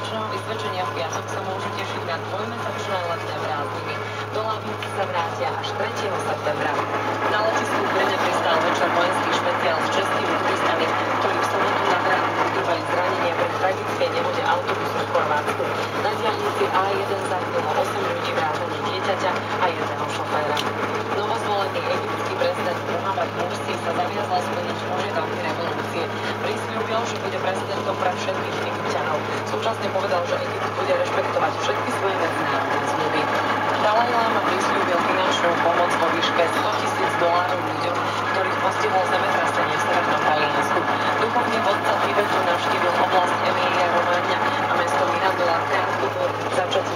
vianočného vysvedčenia v piatok sa môžu tešiť na dvojmesačné letné prázdniny. Do Lavíc sa vrátia až 3. septembra. Na letisku v Brne pristál večer vojenský špeciál s českými turistami, ktorí v sobotu nad ránom utrpeli zranenie pri tragickej nehode autobusu v Chorvátsku. Na diaľnici A1 zahynulo 8 ľudí vrátane dieťaťa a jedného šoféra. Novozvolený egyptský prezident Mohamed Mursi sa zaviazal splniť požiadavky revolúcie. Prisľúbil, že bude prezidentom pre všetkých Egypťanov. Súčasne povedal, že Egypt bude rešpektovať všetky svoje medzinárodné zmluvy. Dalaj Lama prisľúbil finančnú pomoc vo výške $100,000 ľuďom, ktorých postihlo zemetrasenie v severnom Taliansku. Duchovný vodca Tibetu navštívil oblasť Emilia Romagna a mesto Mirandola krátko po začatí